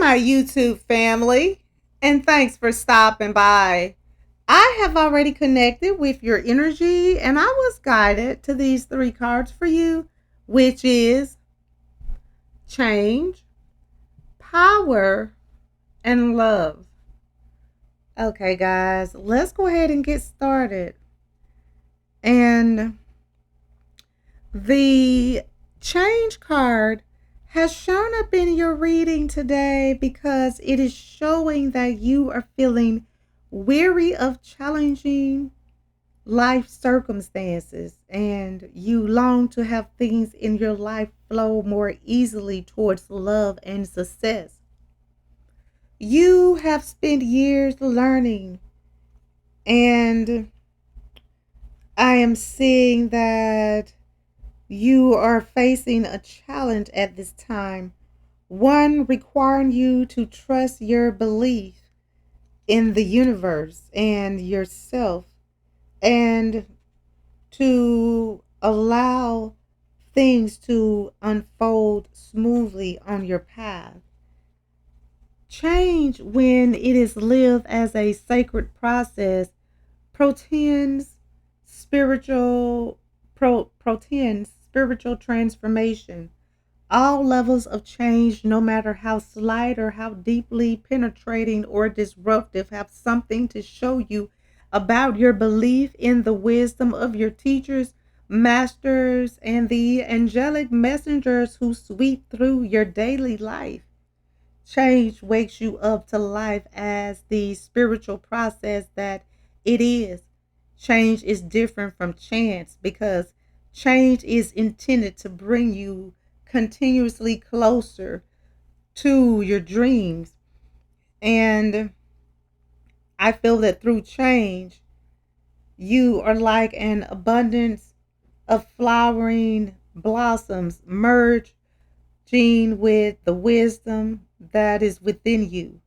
my YouTube family, and thanks for stopping by. I have already connected with your energy, and I was guided to these three cards for you, which is change, power, and love. Okay, guys, let's go ahead and get started. And the change card has shown up in your reading today because it is showing that you are feeling weary of challenging life circumstances and you long to have things in your life flow more easily towards love and success. You have spent years learning, and I am seeing that you are facing a challenge at this time, one requiring you to trust your belief in the universe and yourself, and to allow things to unfold smoothly on your path. Change, when it is lived as a sacred process, pretends spiritual pretends spiritual transformation. All levels of change, no matter how slight or how deeply penetrating or disruptive, have something to show you about your belief in the wisdom of your teachers, masters, and the angelic messengers who sweep through your daily life. Change wakes you up to life as the spiritual process that it is. Change is different from chance because change is intended to bring you continuously closer to your dreams. And I feel that through change, you are like an abundance of flowering blossoms merging with the wisdom that is within you.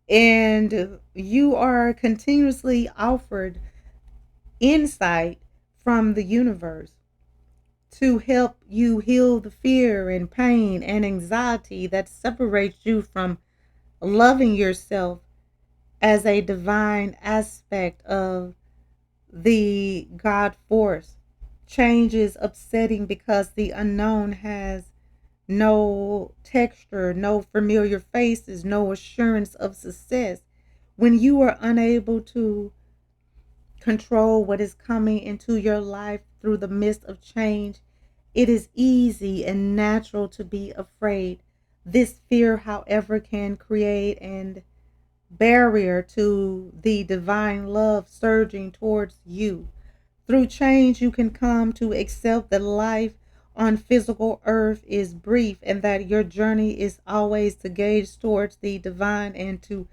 And you are continuously offered insight from the universe to help you heal the fear and pain and anxiety that separates you from loving yourself as a divine aspect of the God force. Change is upsetting because the unknown has no texture, no familiar faces, no assurance of success. When you are unable to control what is coming into your life through the midst of change, it is easy and natural to be afraid. This fear, however, can create an barrier to the divine love surging towards you. Through change, you can come to accept that life on physical earth is brief and that your journey is always to gaze towards the divine and to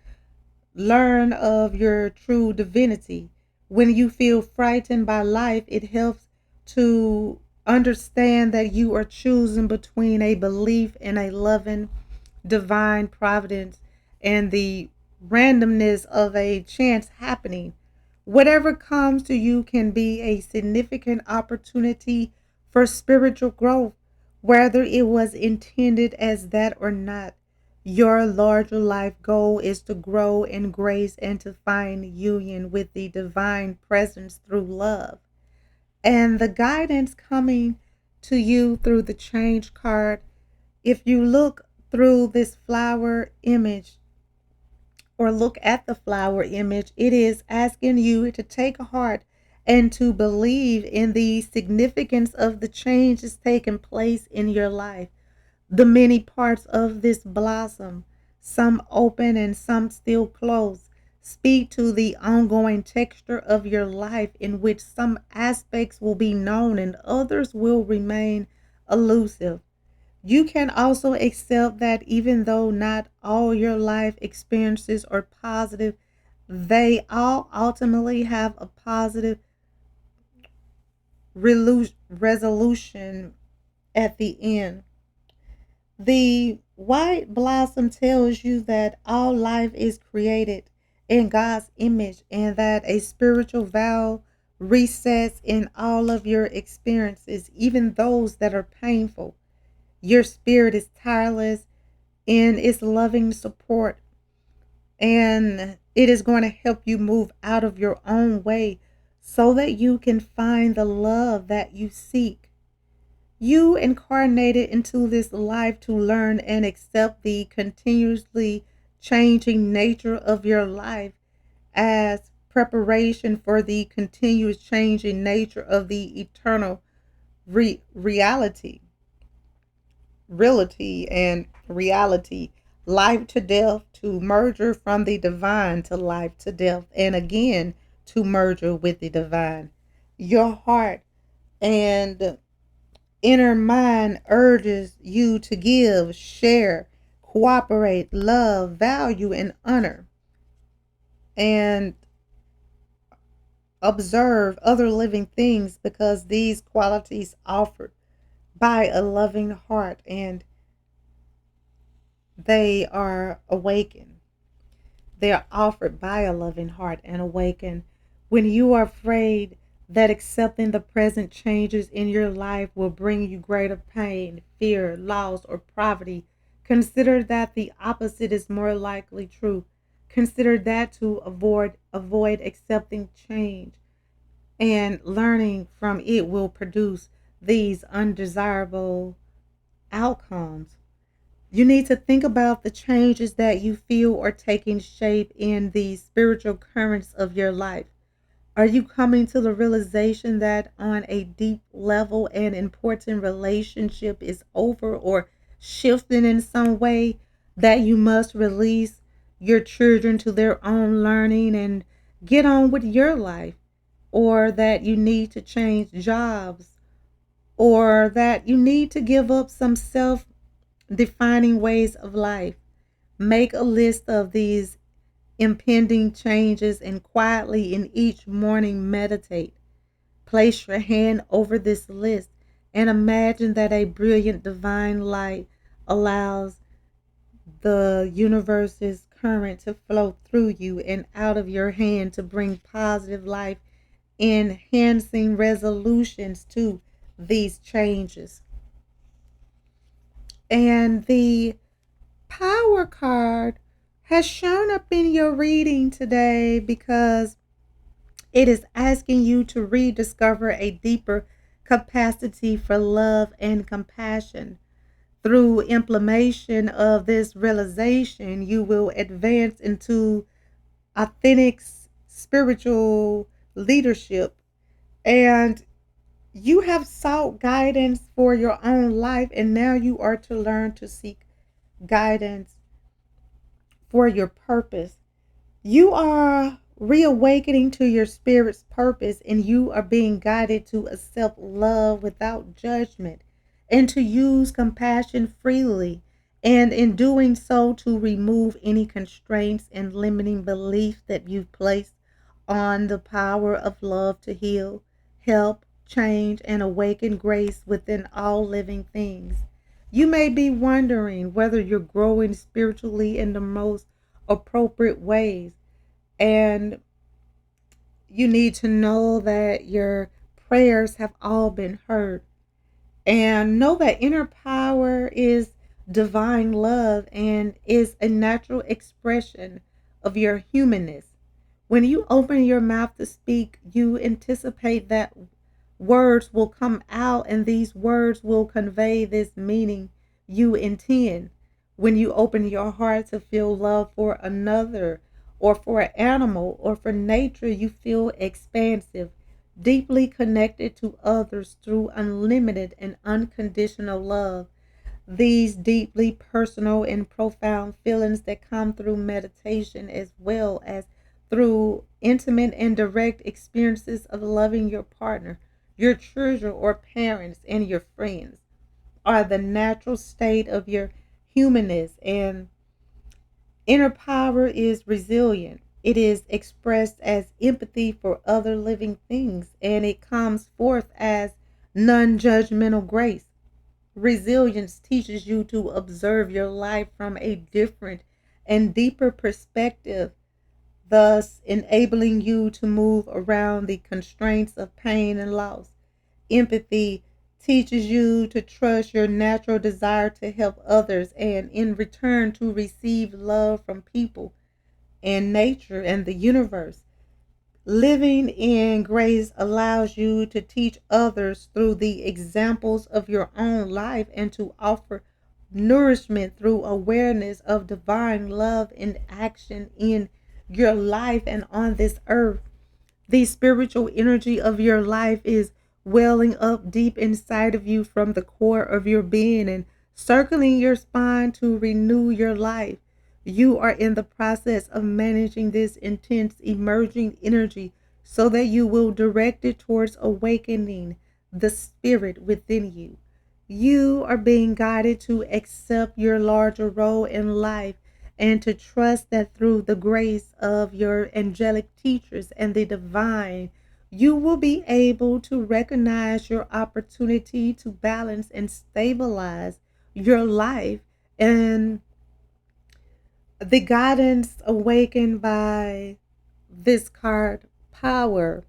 learn of your true divinity. When you feel frightened by life, it helps to understand that you are choosing between a belief in a loving divine providence and the randomness of a chance happening. Whatever comes to you can be a significant opportunity for spiritual growth, whether it was intended as that or not. Your larger life goal is to grow in grace and to find union with the divine presence through love. And the guidance coming to you through the change card, if you look through this flower image or look at the flower image, it is asking you to take heart and to believe in the significance of the changes taking place in your life. The many parts of this blossom, some open and some still closed, speak to the ongoing texture of your life, in which some aspects will be known and others will remain elusive. You can also accept that even though not all your life experiences are positive, they all ultimately have a positive resolution at the end. The white blossom tells you that all life is created in God's image and that a spiritual vow resets in all of your experiences, even those that are painful. Your spirit is tireless in its loving support, and it is going to help you move out of your own way so that you can find the love that you seek. You incarnated into this life to learn and accept the continuously changing nature of your life as preparation for the continuous changing nature of the eternal reality, and reality, life to death, to merger from the divine to life to death, and again to merger with the divine. Your heart and inner mind urges you to give, share, cooperate, love, value, and honor, and observe other living things because these qualities offered by a loving heart and they are awakened. They are offered by a loving heart and awakened. When you are afraid that accepting the present changes in your life will bring you greater pain, fear, loss, or poverty, consider that the opposite is more likely true. Consider that to avoid accepting change and learning from it will produce these undesirable outcomes. You need to think about the changes that you feel are taking shape in the spiritual currents of your life. Are you coming to the realization that on a deep level an important relationship is over or shifting in some way, that you must release your children to their own learning and get on with your life? Or that you need to change jobs? Or that you need to give up some self defining ways of life? Make a list of these impending changes and quietly in each morning meditate. Place your hand over this list and imagine that a brilliant divine light allows the universe's current to flow through you and out of your hand to bring positive life enhancing resolutions to these changes. And the Power card has shown up in your reading today because it is asking you to rediscover a deeper capacity for love and compassion. Through implementation of this realization, you will advance into authentic spiritual leadership, and you have sought guidance for your own life, and now you are to learn to seek guidance for your purpose. You are reawakening to your spirit's purpose, and you are being guided to accept love without judgment and to use compassion freely. And in doing so, to remove any constraints and limiting beliefs that you've placed on the power of love to heal, help, change, and awaken grace within all living things. You may be wondering whether you're growing spiritually in the most appropriate ways, and you need to know that your prayers have all been heard. And know that inner power is divine love and is a natural expression of your humanness. When you open your mouth to speak, you anticipate that words will come out and these words will convey this meaning you intend. When you open your heart to feel love for another or for an animal or for nature, you feel expansive, deeply connected to others through unlimited and unconditional love. These deeply personal and profound feelings that come through meditation as well as through intimate and direct experiences of loving your partner, your children or parents, and your friends are the natural state of your humanness. And inner power is resilient. It is expressed as empathy for other living things, and it comes forth as non judgmental grace. Resilience teaches you to observe your life from a different and deeper perspective, thus enabling you to move around the constraints of pain and loss. Empathy teaches you to trust your natural desire to help others and in return to receive love from people and nature and the universe. Living in grace allows you to teach others through the examples of your own life and to offer nourishment through awareness of divine love and action in your life and on this earth. The spiritual energy of your life is welling up deep inside of you from the core of your being and circling your spine to renew your life. You are in the process of managing this intense emerging energy so that you will direct it towards awakening the spirit within you. You are being guided to accept your larger role in life and to trust that through the grace of your angelic teachers and the divine, you will be able to recognize your opportunity to balance and stabilize your life. And the guidance awakened by this card, Power,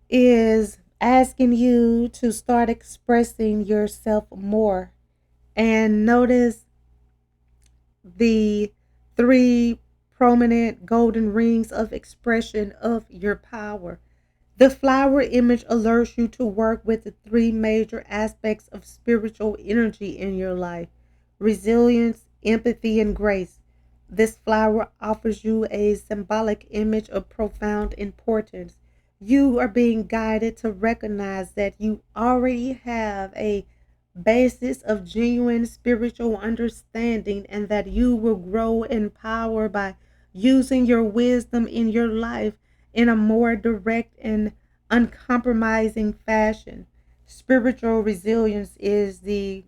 is asking you to start expressing yourself more and notice the three prominent golden rings of expression of your power. The flower image alerts you to work with the three major aspects of spiritual energy in your life: resilience, empathy, and grace. This flower offers you a symbolic image of profound importance. You are being guided to recognize that you already have a basis of genuine spiritual understanding and that you will grow in power by using your wisdom in your life in a more direct and uncompromising fashion. Spiritual resilience is the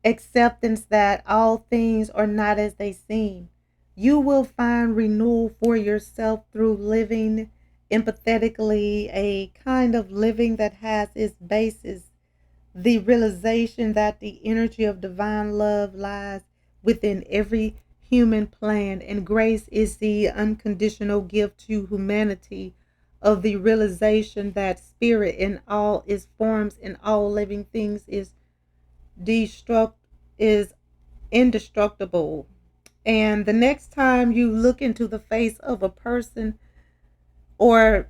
acceptance that all things are not as they seem. You will find renewal for yourself through living empathetically, a kind of living that has its basis the realization that the energy of divine love lies within every human plan, and grace is the unconditional gift to humanity of the realization that spirit in all its forms in all living things destruct is indestructible. And the next time you look into the face of a person or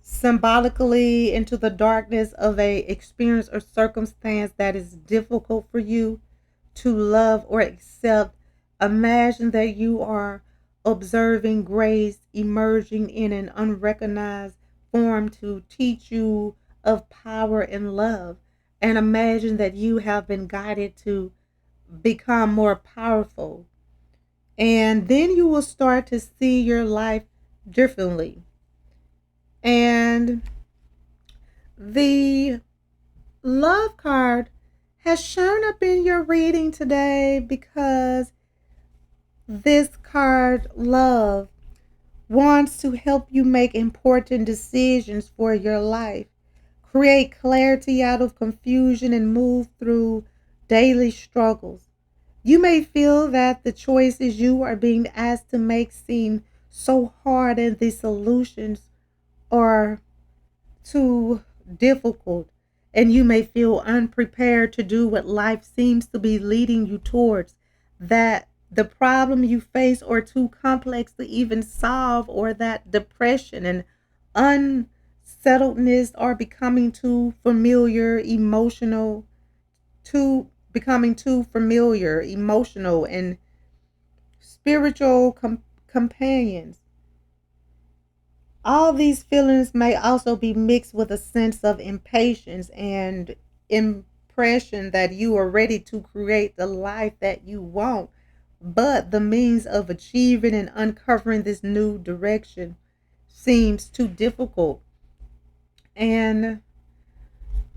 symbolically into the darkness of a experience or circumstance that is difficult for you to love or accept, imagine that you are observing grace emerging in an unrecognized form to teach you of power and love, and imagine that you have been guided to become more powerful, and then you will start to see your life differently. And the love card has shown up in your reading today because this card, love, wants to help you make important decisions for your life, create clarity out of confusion, and move through daily struggles. You may feel that the choices you are being asked to make seem so hard and the solutions are too difficult, and you may feel unprepared to do what life seems to be leading you towards, that the problem you face are too complex to even solve, or that depression and unsettledness are becoming too familiar, emotional and spiritual companions. All these feelings may also be mixed with a sense of impatience and impression that you are ready to create the life that you want, but the means of achieving and uncovering this new direction seems too difficult. And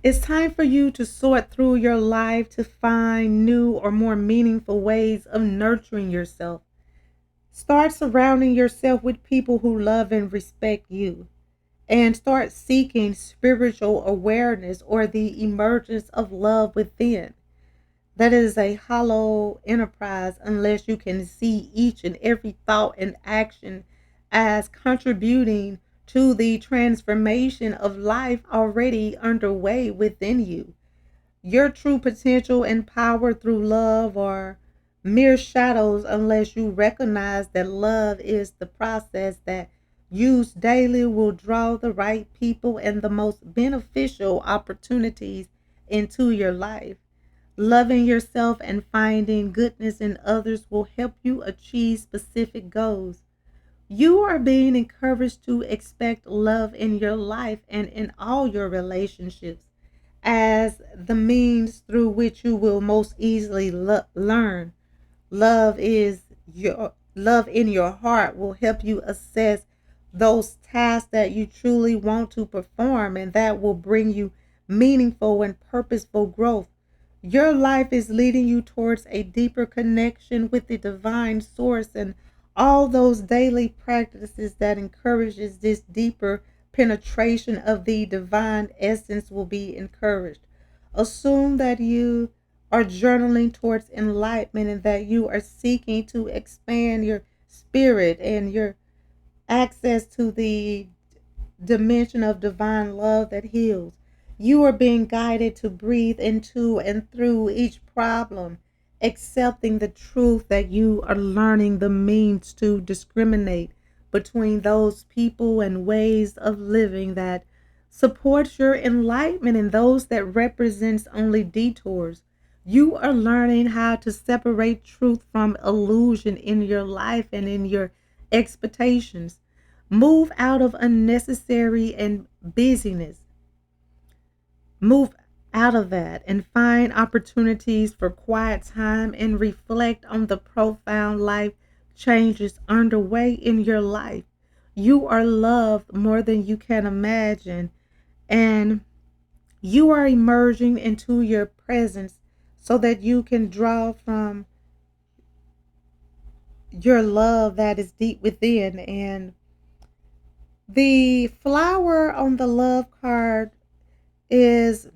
it's time for you to sort through your life to find new or more meaningful ways of nurturing yourself. Start surrounding yourself with people who love and respect you, and start seeking spiritual awareness or the emergence of love within. That is a hollow enterprise unless you can see each and every thought and action as contributing to the transformation of life already underway within you. Your true potential and power through love are mere shadows unless you recognize that love is the process that used daily will draw the right people and the most beneficial opportunities into your life. Loving yourself and finding goodness in others will help you achieve specific goals. You are being encouraged to expect love in your life and in all your relationships as the means through which you will most easily learn. Love in your heart will help you assess those tasks that you truly want to perform and that will bring you meaningful and purposeful growth. Your life is leading you towards a deeper connection with the divine source, and all those daily practices that encourages this deeper penetration of the divine essence will be encouraged. Assume that you are journaling towards enlightenment and that you are seeking to expand your spirit and your access to the dimension of divine love that heals. You are being guided to breathe into and through each problem, accepting the truth that you are learning the means to discriminate between those people and ways of living that supports your enlightenment and those that represents only detours. You are learning how to separate truth from illusion in your life and in your expectations. Move out of unnecessary and busyness. Move out of that and find opportunities for quiet time and reflect on the profound life changes underway in your life. You are loved more than you can imagine, and you are emerging into your presence so that you can draw from your love that is deep within. And the flower on the love card is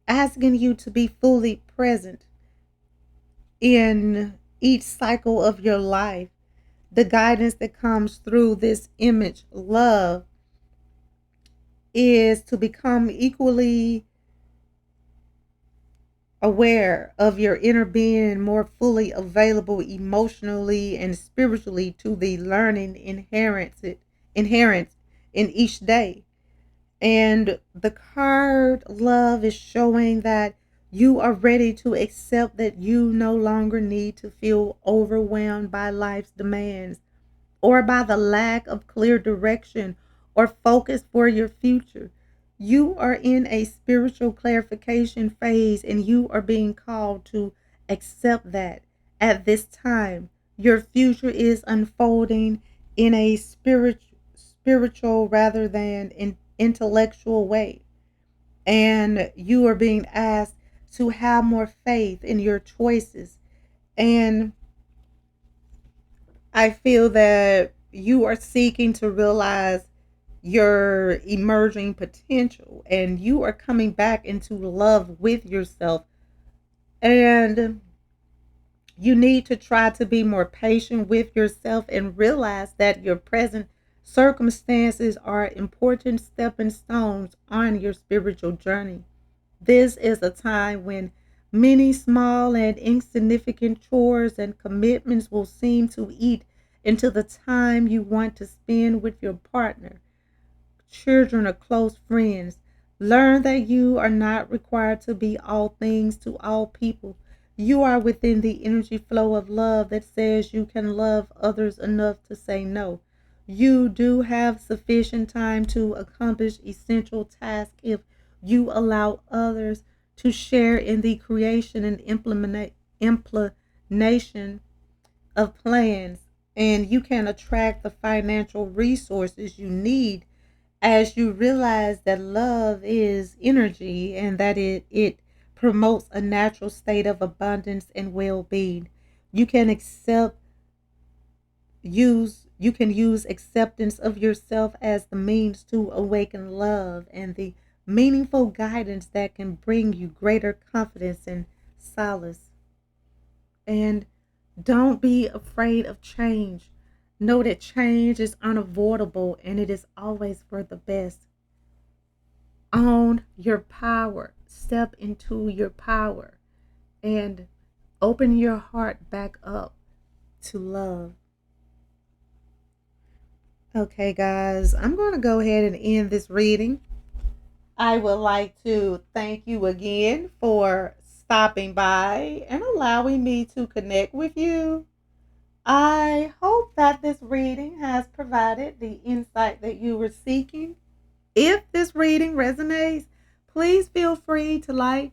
asking you to be fully present in each cycle of your life. The guidance that comes through this image, love, is to become equally aware of your inner being, more fully available emotionally and spiritually to the learning inherent in each day. And the card love is showing that you are ready to accept that you no longer need to feel overwhelmed by life's demands or by the lack of clear direction or focus for your future. You are in a spiritual clarification phase and you are being called to accept that at this time your future is unfolding in a spiritual rather than an intellectual way. And you are being asked to have more faith in your choices. And I feel that you are seeking to realize your emerging potential and you are coming back into love with yourself. And you need to try to be more patient with yourself and realize that your present circumstances are important stepping stones on your spiritual journey. This is a time when many small and insignificant chores and commitments will seem to eat into the time you want to spend with your partner, children, or close friends. Learn that you are not required to be all things to all people. You are within the energy flow of love that says you can love others enough to say no. You do have sufficient time to accomplish essential tasks if you allow others to share in the creation and implementation of plans, and you can attract the financial resources you need as you realize that love is energy and that it promotes a natural state of abundance and well-being. You can use acceptance of yourself as the means to awaken love and the meaningful guidance that can bring you greater confidence and solace. And don't be afraid of change. Know that change is unavoidable and it is always for the best. Own your power. Step into your power and open your heart back up to love. Okay, guys, I'm going to go ahead and end this reading. I would like to thank you again for stopping by and allowing me to connect with you. I hope that this reading has provided the insight that you were seeking. If this reading resonates, please feel free to like,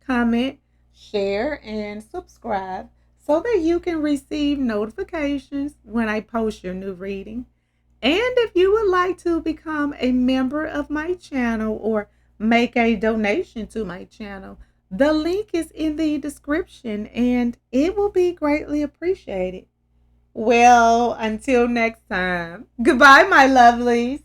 comment, share, and subscribe so that you can receive notifications when I post your new reading. And if you would like to become a member of my channel or make a donation to my channel, the link is in the description and it will be greatly appreciated. Well, until next time, goodbye, my lovelies.